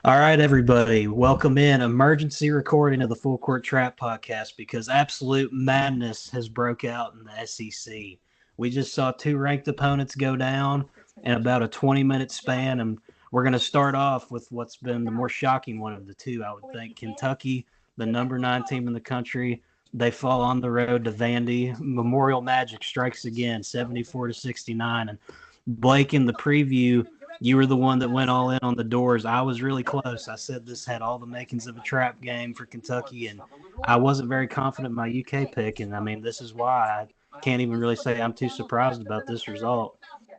All right, everybody, welcome in emergency recording of the Full Court Trap podcast because absolute madness has broke out in the SEC. We just saw two ranked opponents go down in about a 20-minute span, and we're going to start off with what's been the more shocking one of the two, I would think. Kentucky, the number 9 team in the country, they fall on the road to Vandy. Memorial Magic strikes again, 74-69, and Blake, in the preview, you were the one that went all in on the doors. I was really close. I said this had all the makings of a trap game for Kentucky, and I wasn't very confident in my UK pick. And I mean, this is why I can't even really say I'm too surprised about this result.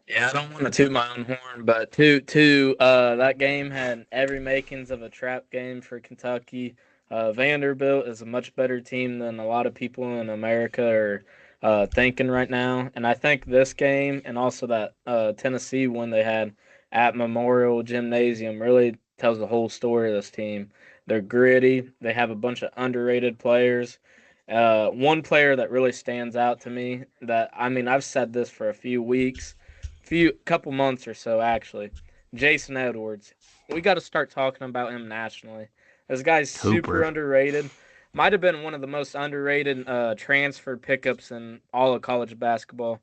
Yeah, I don't want to toot my own horn, but that game had every makings of a trap game for Kentucky. Vanderbilt is a much better team than a lot of people in America are thinking right now, and I think this game and also that Tennessee one they had at Memorial Gymnasium really tells the whole story of this team. They're gritty. They have a bunch of underrated players. One player that really stands out to me that I've said this for a few weeks few couple months or so actually. Jason Edwards. We got to start talking about him nationally. This guy's super Hooper. underrated. Might have been one of the most underrated transfer pickups in all of college basketball.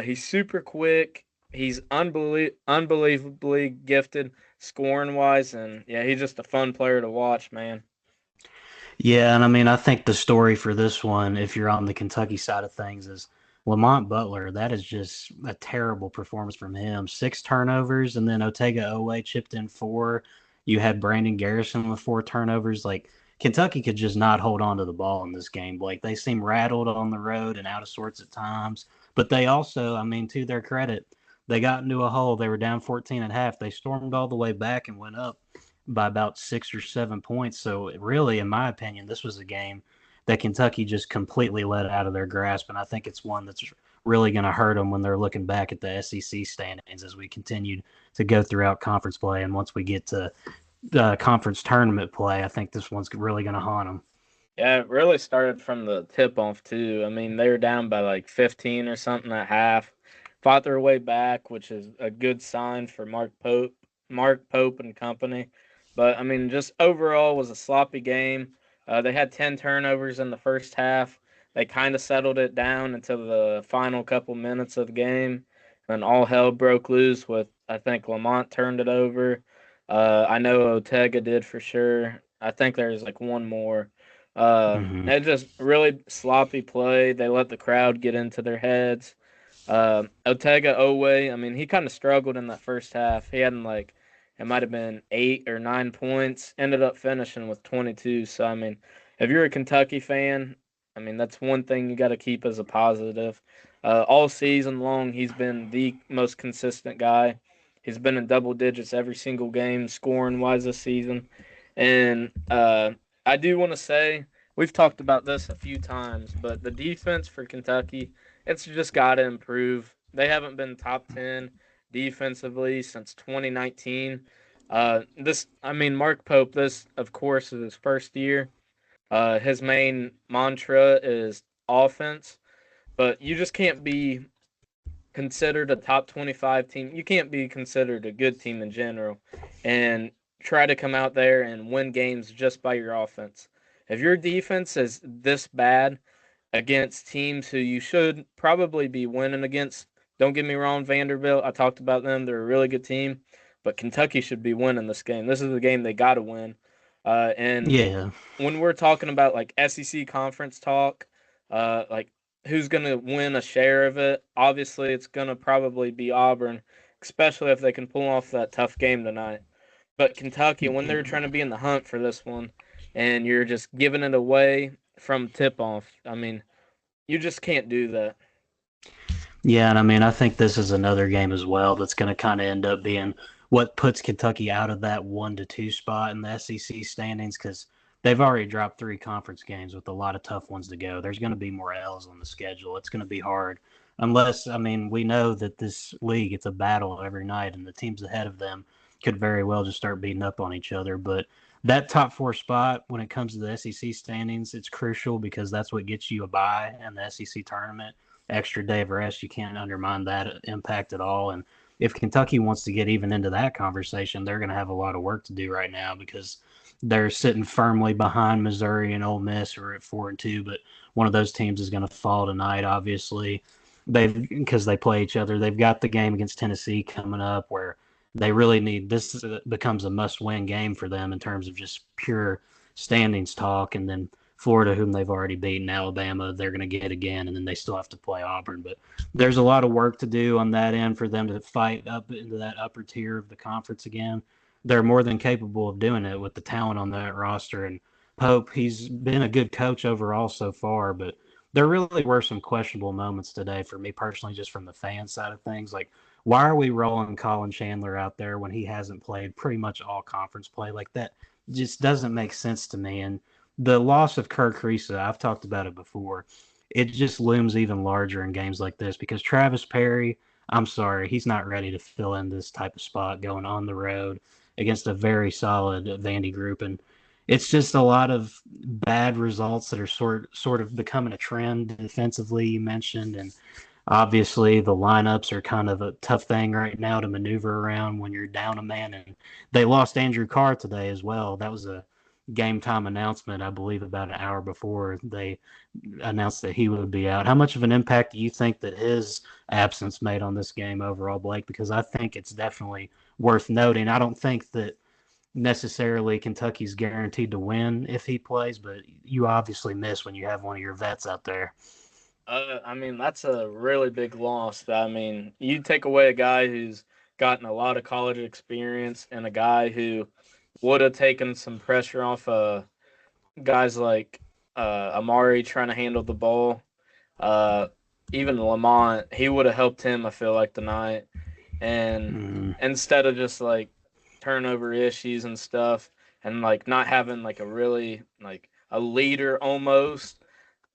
He's super quick. He's unbelievably gifted scoring wise, and yeah, he's just a fun player to watch, man. Yeah, and I mean, I think the story for this one, if you're on the Kentucky side of things, is Lamont Butler. That is just a terrible performance from him. 6 turnovers, and then Otega Owe chipped in 4. You had Brandon Garrison with 4 turnovers. Like, Kentucky could just not hold on to the ball in this game. Like, they seem rattled on the road and out of sorts at times. But they also, I mean, to their credit, they got into a hole. They were down 14 at half. They stormed all the way back and went up by about 6 or 7 points. So really, in my opinion, this was a game that Kentucky just completely let out of their grasp, and I think it's one that's really going to hurt them when they're looking back at the SEC standings as we continue to go throughout conference play. And once we get to conference tournament play, I think this one's really going to haunt them. Yeah, it really started from the tip off too. I mean, they were down by like 15 or something at half. Fought their way back, which is a good sign for Mark Pope and company. But I mean, just overall was a sloppy game. They had 10 turnovers in the first half. They kind of settled it down until the final couple minutes of the game, and all hell broke loose with I think Lamont turned it over. I know Otega did for sure. I think there's like one more. Mm-hmm. It just really sloppy play. They let the crowd get into their heads. Otega Owe, I mean, he kind of struggled in that first half. He had like, it might have been 8 or 9 points. Ended up finishing with 22. So I mean, if you're a Kentucky fan, I mean that's one thing you got to keep as a positive. All season long, he's been the most consistent guy. He's been in double digits every single game, scoring wise this season. And I do want to say we've talked about this a few times, but the defense for Kentucky, it's just got to improve. They haven't been top 10 defensively since 2019. Mark Pope, this, of course, is his first year. His main mantra is offense, but you just can't be considered a top 25 team. You can't be considered a good team in general and try to come out there and win games just by your offense. If your defense is this bad against teams who you should probably be winning against, don't get me wrong, Vanderbilt, I talked about them. They're a really good team, but Kentucky should be winning this game. This is a game they got to win. And Yeah. when we're talking about like SEC conference talk, like who's going to win a share of it, obviously it's going to probably be Auburn, especially if they can pull off that tough game tonight. But Kentucky, when they're trying to be in the hunt for this one, and you're just giving it away from tip off, I mean, you just can't do that. Yeah, and I mean, I think this is another game as well that's going to kind of end up being what puts Kentucky out of that 1 to 2 spot in the SEC standings because they've already dropped 3 conference games with a lot of tough ones to go. There's going to be more L's on the schedule. It's going to be hard unless, I mean, we know that this league, it's a battle every night, and the teams ahead of them could very well just start beating up on each other. But that top 4 spot, when it comes to the SEC standings, it's crucial because that's what gets you a bye in the SEC tournament extra day of rest. You can't undermine that impact at all. And if Kentucky wants to get even into that conversation, they're going to have a lot of work to do right now because they're sitting firmly behind Missouri and Ole Miss, who are at 4-2. But one of those teams is going to fall tonight, obviously. They've because they play each other. They've got the game against Tennessee coming up where they really need this becomes a must-win game for them in terms of just pure standings talk, and then Florida, whom they've already beaten, Alabama, they're going to get again, and then they still have to play Auburn. But there's a lot of work to do on that end for them to fight up into that upper tier of the conference again. They're more than capable of doing it with the talent on that roster. And Pope, he's been a good coach overall so far, but there really were some questionable moments today for me personally, just from the fan side of things. Like, why are we rolling Colin Chandler out there when he hasn't played pretty much all conference play? Like, that just doesn't make sense to me. And the loss of Kirk Risa, I've talked about it before. It just looms even larger in games like this because Travis Perry, I'm sorry, he's not ready to fill in this type of spot going on the road against a very solid Vandy group. And it's just a lot of bad results that are sort of becoming a trend defensively. You mentioned, and obviously the lineups are kind of a tough thing right now to maneuver around when you're down a man. And they lost Andrew Carr today as well. That was a game time announcement, I believe, about an hour before they announced that he would be out. How much of an impact do you think that his absence made on this game overall, Blake? Because I think it's definitely worth noting. I don't think that necessarily Kentucky's guaranteed to win if he plays, but you obviously miss when you have one of your vets out there. I mean, that's a really big loss. I mean, you take away a guy who's gotten a lot of college experience and a guy who would have taken some pressure off guys like Amari trying to handle the ball. Uh, Even Lamont, he would have helped him, I feel like, tonight. And Mm, instead of just like turnover issues and stuff and like not having like a really like a leader almost,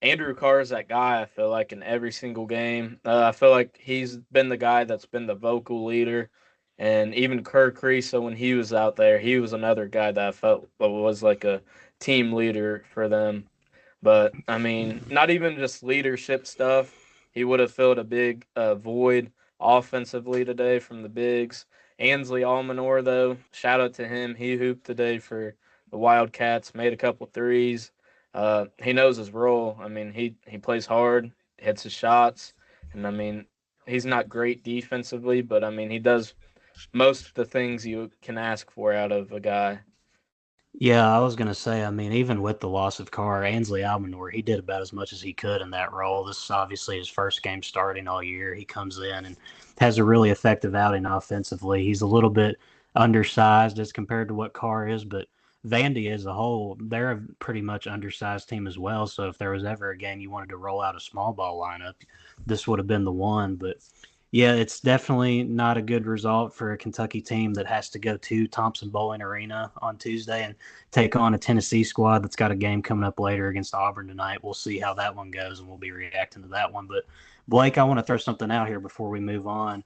Andrew Carr is that guy. I feel like in every single game. I feel like he's been the guy that's been the vocal leader, and even Kirk Risa when he was out there, he was another guy that I felt was like a team leader for them. But I mean, not even just leadership stuff. He would have filled a big void offensively today from the bigs. Ansley Almanor, though, shout out to him. He hooped today for the Wildcats, made a couple threes. He knows his role. I mean, he plays hard, hits his shots, and I mean, he's not great defensively, but I mean, he does most of the things you can ask for out of a guy. Yeah, I was gonna say. I mean, even with the loss of Carr, Ansley Almanor, he did about as much as he could in that role. This is obviously his first game starting all year. He comes in and has a really effective outing offensively. He's a little bit undersized as compared to what Carr is, but Vandy as a whole, they're a pretty much undersized team as well. So if there was ever a game you wanted to roll out a small ball lineup, this would have been the one. But yeah, it's definitely not a good result for a Kentucky team that has to go to Thompson Bowling Arena on Tuesday and take on a Tennessee squad that's got a game coming up later against Auburn tonight. We'll see how that one goes, and we'll be reacting to that one. But Blake, I want to throw something out here before we move on.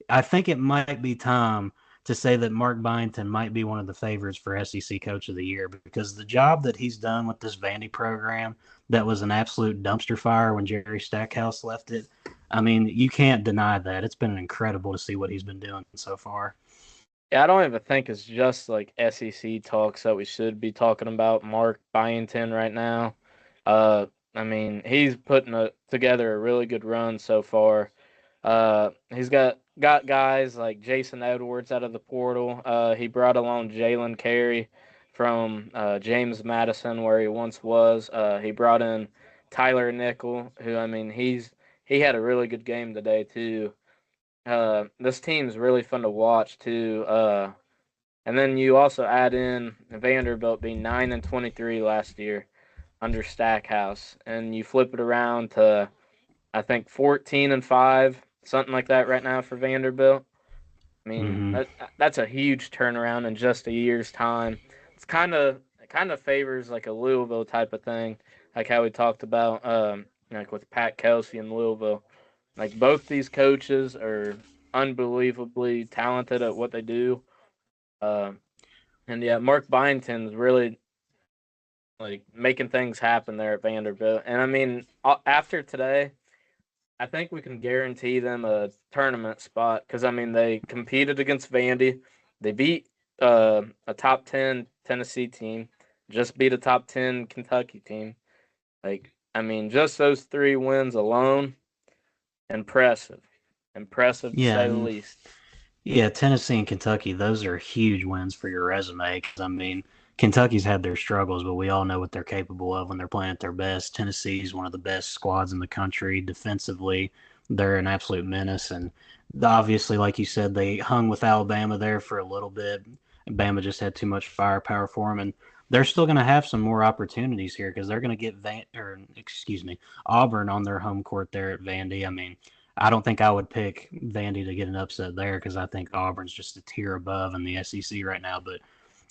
I think it might be time to say that Mark Byington might be one of the favorites for SEC Coach of the Year because the job that he's done with this Vandy program that was an absolute dumpster fire when Jerry Stackhouse left it. I mean, you can't deny that. It's been incredible to see what he's been doing so far. Yeah, I don't even think it's just like SEC talks that we should be talking about Mark Byington right now. I mean, he's putting together a really good run so far. He's got guys like Jason Edwards out of the portal. He brought along Jalen Carey from James Madison, where he once was. He brought in Tyler Nickel, who I mean, he had a really good game today too. This team's really fun to watch too. And then you also add in Vanderbilt being 9-23 last year under Stackhouse, and you flip it around to I think 14-5, something like that right now for Vanderbilt. I mean Mm-hmm. that's a huge turnaround in just a year's time. It kind of favors like a Louisville type of thing, like how we talked about like with Pat Kelsey in Louisville. Like both these coaches are unbelievably talented at what they do. Uh, and yeah, Mark Byington's really like making things happen there at Vanderbilt. And I mean, after today, I think we can guarantee them a tournament spot because I mean they competed against Vandy. They beat a top 10 Tennessee team, just beat a top 10 Kentucky team. Like I mean, just those three wins alone, impressive, impressive to Yeah, say the and least. yeah, Tennessee and Kentucky, those are huge wins for your resume. 'Cause, I mean, Kentucky's had their struggles, but we all know what they're capable of when they're playing at their best. Tennessee's one of the best squads in the country defensively. They're an absolute menace, and obviously, like you said, they hung with Alabama there for a little bit. Bama just had too much firepower for them, and they're still going to have some more opportunities here because they're going to get Auburn on their home court there at Vandy. I mean, I don't think I would pick Vandy to get an upset there because I think Auburn's just a tier above in the SEC right now. But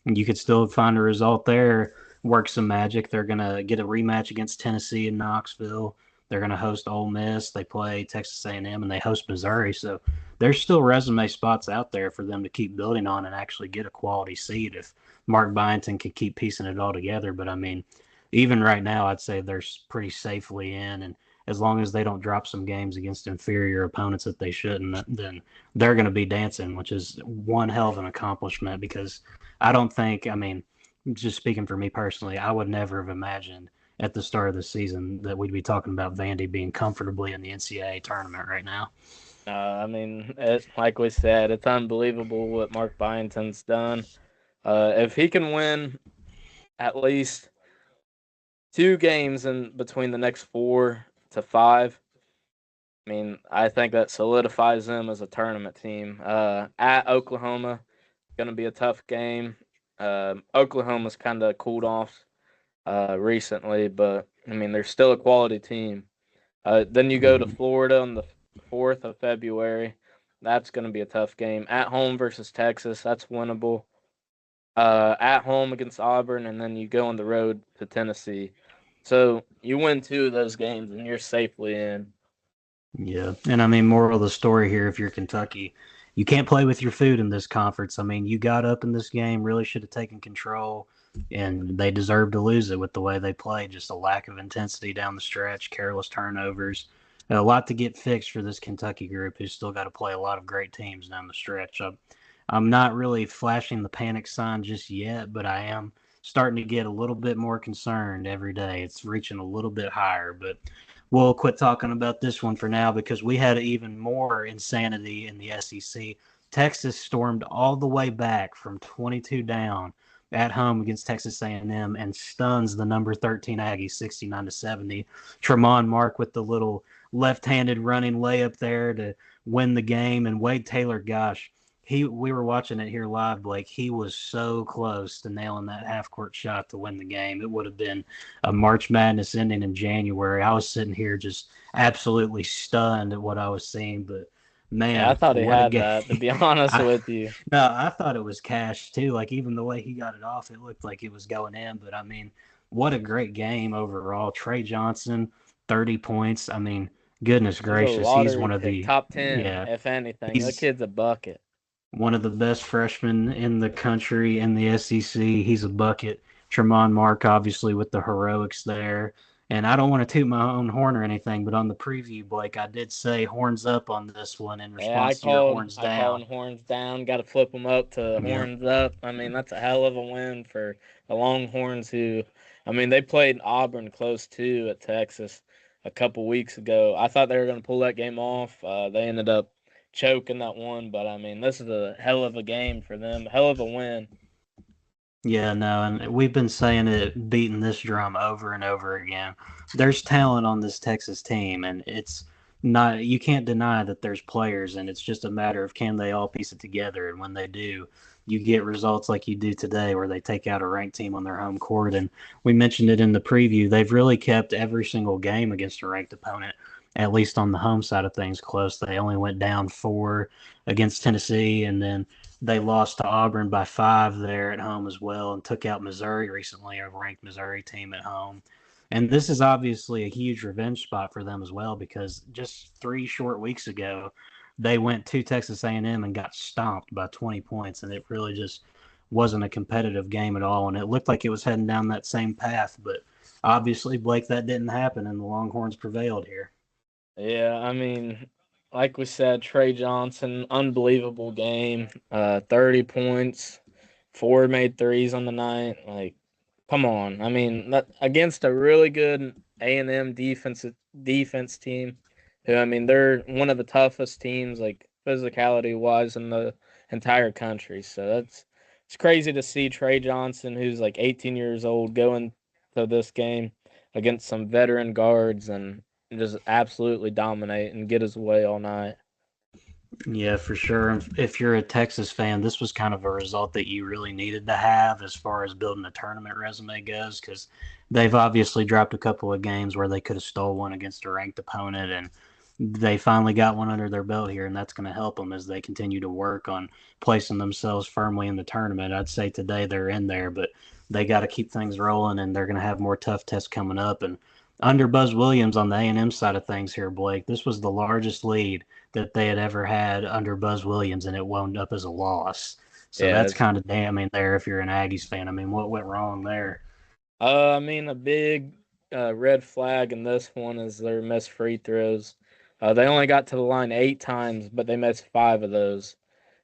you could still find a result there, work some magic. They're going to get a rematch against Tennessee in Knoxville. They're going to host Ole Miss. They play Texas A&M, and they host Missouri. So there's still resume spots out there for them to keep building on and actually get a quality seed if Mark Byington can keep piecing it all together. But, I mean, even right now, I'd say they're pretty safely in. And as long as they don't drop some games against inferior opponents that they shouldn't, then they're going to be dancing, which is one hell of an accomplishment because I don't think, I mean, just speaking for me personally, I would never have imagined at the start of the season that we'd be talking about Vandy being comfortably in the NCAA tournament right now. I mean, like we said, it's unbelievable what Mark Byington's done. If he can win at least two games in between the next 4 to 5, I mean, I think that solidifies them as a tournament team. At Oklahoma, going to be a tough game. Oklahoma's kind of cooled off recently, but I mean, they're still a quality team. Then you go to Mm-hmm. Florida on the 4th of February. That's going to be a tough game. At home versus Texas, that's winnable. At home against Auburn, and then you go on the road to Tennessee. So you win two of those games, and you're safely in. Yeah. And I mean, moral of the story here, if you're Kentucky, you can't play with your food in this conference. I mean, you got up in this game, really should have taken control, and they deserve to lose it with the way they played. Just a lack of intensity down the stretch, careless turnovers. A lot to get fixed for this Kentucky group who's still got to play a lot of great teams down the stretch. I'm not really flashing the panic sign just yet, but I am starting to get a little bit more concerned every day. It's reaching a little bit higher, but we'll quit talking about this one for now because we had even more insanity in the SEC. Texas stormed all the way back from 22 down at home against Texas A&M and stuns the number 13 Aggies 69-70. Tremont Mark with the little left-handed running layup there to win the game, and Wade Taylor, gosh, we were watching it here live, Blake. He was so close to nailing that half court shot to win the game. It would have been a March Madness ending in January. I was sitting here just absolutely stunned at what I was seeing. But Yeah, I man, thought he what a had game! that. To be honest I with you, no, I thought it was cash too. Like even the way he got it off, it looked like it was going in. But I mean, what a great game overall. Trey Johnson, 30 points. I mean, goodness he's a gracious, he's lottery one of pick, the top 10, yeah, if anything. That he's kid's a bucket. one of the best freshmen in the country in the SEC. He's a bucket. Tremont Mark, obviously, with the heroics there. And I don't want to toot my own horn or anything, but on the preview, Blake, I did say horns up on this one in Yeah, response to your horns I called down. horns down. Got to flip them up to Yep. horns up. I mean, that's a hell of a win for the Longhorns. Who, I mean, they played Auburn close too at Texas a couple weeks ago. I thought they were going to pull that game off. They ended up choking that one, but I mean, this is a hell of a game for them. Hell of a win. Yeah, no, and we've been saying it, beating this drum over and over again. There's talent on this Texas team, and it's not, you can't deny that there's players, and it's just a matter of can they all piece it together. And when they do, you get results like you do today, where they take out a ranked team on their home court. And we mentioned it in the preview, they've really kept every single game against a ranked opponent, at least on the home side of things, close. They only went down 4 against Tennessee, and then they lost to Auburn by 5 there at home as well and took out Missouri recently, a ranked Missouri team at home. And this is obviously a huge revenge spot for them as well because just 3 short weeks ago, they went to Texas A&M and got stomped by 20 points, and it really just wasn't a competitive game at all. And it looked like it was heading down that same path, but obviously, Blake, that didn't happen, and the Longhorns prevailed here. Yeah, I mean, like we said, Trey Johnson, unbelievable game. 30 points, four made threes on the night. Like, come on. I mean, that, against a really good A&M defense team, who I mean, they're one of the toughest teams, like physicality wise, in the entire country. So it's crazy to see Trey Johnson, who's like 18 years old, going to this game against some veteran guards and just absolutely dominate and get his way all night. Yeah, for sure. If you're a Texas fan, this was kind of a result that you really needed to have as far as building a tournament resume goes, because they've obviously dropped a couple of games where they could have stole one against a ranked opponent, and they finally got one under their belt here, and that's going to help them as they continue to work on placing themselves firmly in the tournament. I'd say today they're in there, but they got to keep things rolling, and they're going to have more tough tests coming up. And under Buzz Williams on the A&M side of things here, Blake, this was the largest lead that they had ever had under Buzz Williams, and it wound up as a loss. So Yeah, that's kind of damning there if you're an Aggies fan. I mean, what went wrong there? I mean, a big red flag in this one is their missed free throws. They only got to the line 8 times, but they missed five of those.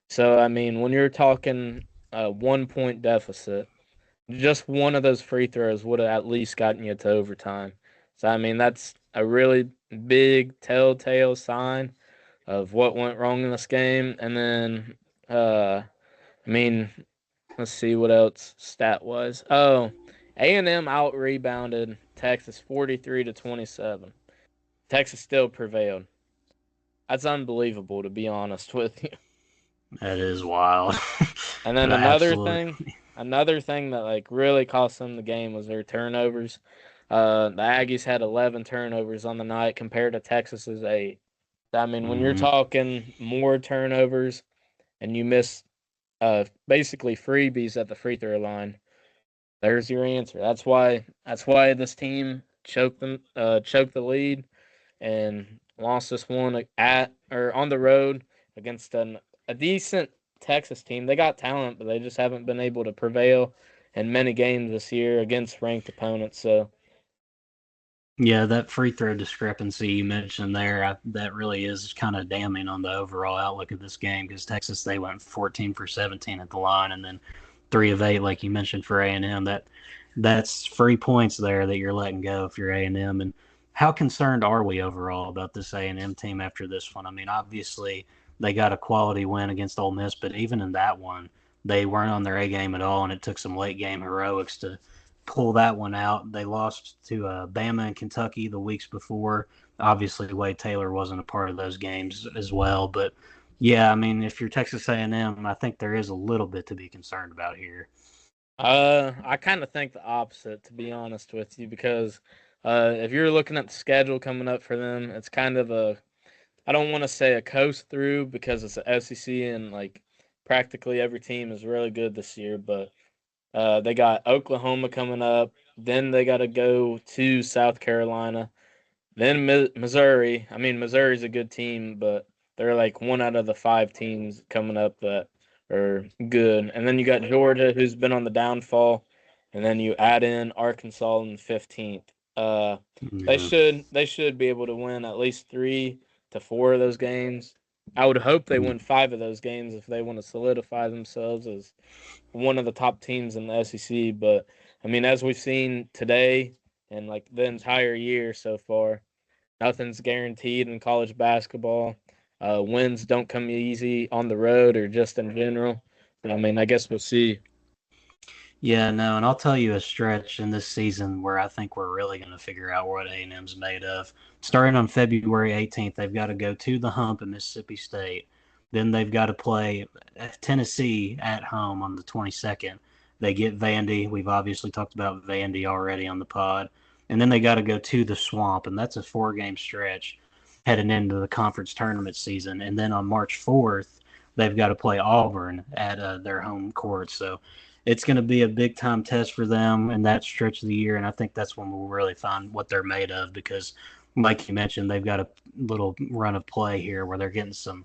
So, I mean, when you're talking a 1 point deficit, just one of those free throws would have at least gotten you to overtime. So, I mean, that's a really big telltale sign of what went wrong in this game. And then, I mean, let's see what else stat was. Oh, A&M out rebounded Texas 43-27. Texas still prevailed. That's unbelievable, to be honest with you. That is wild. And then Absolutely. another thing that like really cost them the game was their turnovers. The Aggies had 11 turnovers on the night compared to Texas's 8. I mean, when you're Hmm. talking more turnovers and you miss basically freebies at the free throw line, there's your answer. That's why this team choked the lead and lost this one at or on the road against a decent Texas team. They got talent, but they just haven't been able to prevail in many games this year against ranked opponents. So Yeah, that free throw discrepancy you mentioned there, that really is kind of damning on the overall outlook of this game because Texas, they went 14 for 17 at the line and then 3 of 8, like you mentioned, for A&M. That's free points there that you're letting go if you're A&M. And how concerned are we overall about this A&M team after this one? I mean, obviously they got a quality win against Ole Miss, but even in that one, they weren't on their A game at all, and it took some late game heroics to pull that one out. They lost to Bama and Kentucky the weeks before. Obviously, Wade Taylor wasn't a part of those games as well, but yeah, I mean, if you're Texas A&M, I think there is a little bit to be concerned about here. I kind of think the opposite, to be honest with you, because if you're looking at the schedule coming up for them, it's kind of a I don't want to say a coast through because it's the SEC and like practically every team is really good this year, but they got Oklahoma coming up. Then they got to go to South Carolina. Then Missouri. I mean, Missouri's a good team, but they're like one out of the five teams coming up that are good. And then you got Georgia, who's been on the downfall. And then you add in Arkansas in 15th. Uh, Yeah. they should be able to win at least 3 to 4 of those games. I would hope they win 5 of those games if they want to solidify themselves as one of the top teams in the SEC. But I mean, as we've seen today and like the entire year so far, nothing's guaranteed in college basketball. Wins don't come easy on the road or just in general. But I mean, I guess we'll see. Yeah, no, and I'll tell you a stretch in this season where I think we're really going to figure out what A&M's made of. Starting on February 18th, they've got to go to the hump in Mississippi State. Then they've got to play Tennessee at home on the 22nd. They get Vandy. We've obviously talked about Vandy already on the pod. And then they got to go to the Swamp, and that's a 4 game stretch heading into the conference tournament season. And then on March 4th, they've got to play Auburn at their home court. So it's going to be a big time test for them in that stretch of the year. And I think that's when we'll really find what they're made of because, like you mentioned, they've got a little run of play here where they're getting some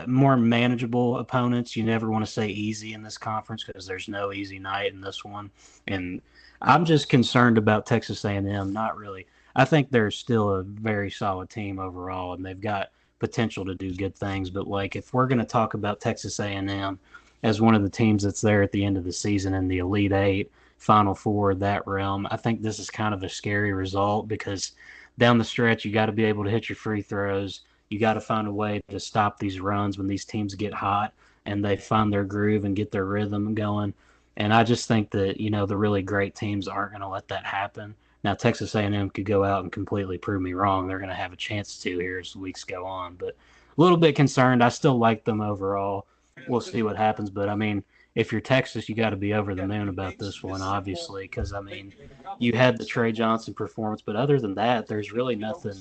more manageable opponents. You never want to say easy in this conference because there's no easy night in this one. And I'm just concerned about Texas A&M. Not really. I think they're still a very solid team overall, and they've got potential to do good things. But like, if we're going to talk about Texas A&M as one of the teams that's there at the end of the season in the Elite Eight, Final Four, that realm, I think this is kind of a scary result because down the stretch, you got to be able to hit your free throws. You got to find a way to stop these runs when these teams get hot and they find their groove and get their rhythm going. And I just think that, the really great teams aren't going to let that happen. Now, Texas A&M could go out and completely prove me wrong. They're going to have a chance to here as the weeks go on. But a little bit concerned. I still like them overall. We'll see what happens. But, I mean, if you're Texas, you got to be over the moon about this one, obviously, because, I mean, you had the Trey Johnson performance. But other than that, there's really nothing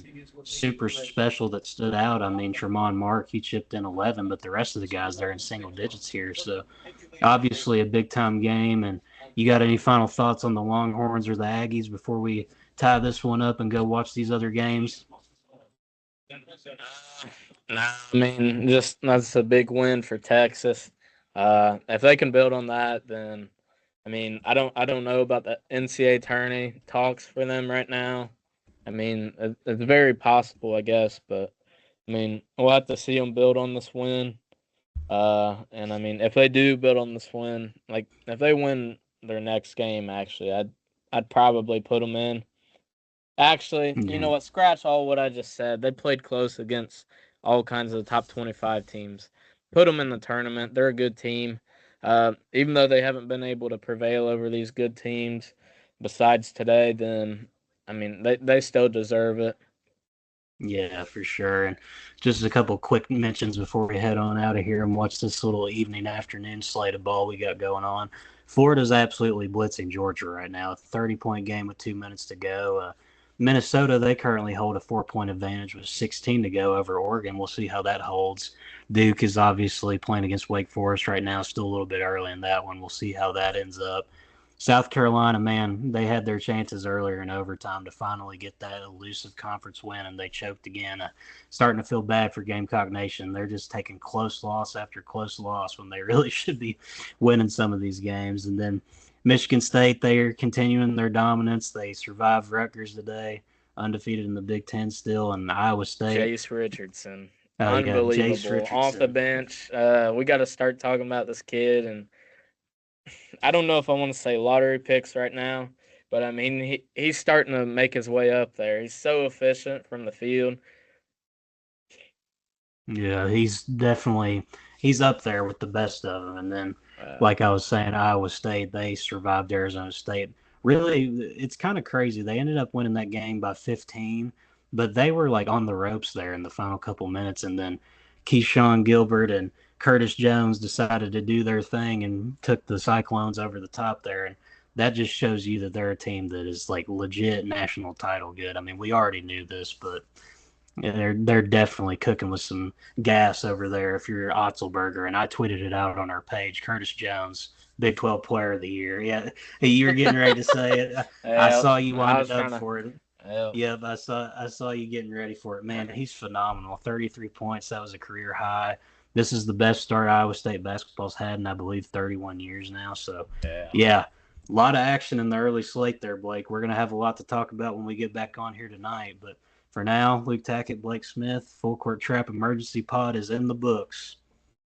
super special that stood out. I mean, Tremont Mark, he chipped in 11, but the rest of the guys, they're in single digits here. So, obviously, a big time game. And you got any final thoughts on the Longhorns or the Aggies before we tie this one up and go watch these other games? Nah, I mean, just that's a big win for Texas. If they can build on that, then I mean, I don't know about the NCAA tourney talks for them right now. I mean, it's very possible, I guess, but I mean, we'll have to see them build on this win. And I mean, if they do build on this win, like if they win their next game, actually, I'd probably put them in. Actually, you Yeah, know what? Scratch all what I just said. They played close against all kinds of the top 25 teams. Put them in the tournament. They're a good team. Even though they haven't been able to prevail over these good teams, besides today, then I mean they still deserve it. yeah, for sure. And just a couple quick mentions before we head on out of here and watch this little evening afternoon slate of ball we got going on. Florida's absolutely blitzing Georgia right now. A 30-point game with 2 minutes to go. Minnesota, they currently hold a 4-point advantage with 16 to go over Oregon. We'll see how that holds. Duke is obviously playing against Wake Forest right now, still a little bit early in that one. We'll see how that ends up. South Carolina, man, they had their chances earlier in overtime to finally get that elusive conference win, and they choked again. Starting to feel bad for Gamecock Nation. They're just taking close loss after close loss when they really should be winning some of these games. And then Michigan State, they are continuing their dominance. They survived Rutgers today, undefeated in the Big Ten still, and Iowa State. Jace Richardson, Yeah, Jace unbelievable off the Richardson. bench. We got to start talking about this kid, and I don't know if I want to say lottery picks right now, but I mean he's starting to make his way up there. He's so efficient from the field. Yeah, he's up there with the best of them. And then, Uh, like I was saying, Iowa State, they survived Arizona State. Really, it's kind of crazy. They ended up winning that game by 15, but they were like on the ropes there in the final couple minutes. And then Keyshawn Gilbert and Curtis Jones decided to do their thing and took the Cyclones over the top there. And that just shows you that they're a team that is like legit national title good. I mean, we already knew this, but yeah, they're definitely cooking with some gas over there. If you're Otzelberger, and I tweeted it out on our page, Curtis Jones, Big 12 Player of the Year. Yeah, you were getting ready to say it. I yeah, saw you I lined was it up trying to. for it. Yeah, Yep, I saw you getting ready for it. Man, he's phenomenal. 33 points. That was a career high. This is the best start Iowa State basketball's had in, I believe, 31 years now. So, yeah. yeah, a lot of action in the early slate there, Blake. We're going to have a lot to talk about when we get back on here tonight. But for now, Luke Tackett, Blake Smith, Full Court Trap Emergency Pod is in the books.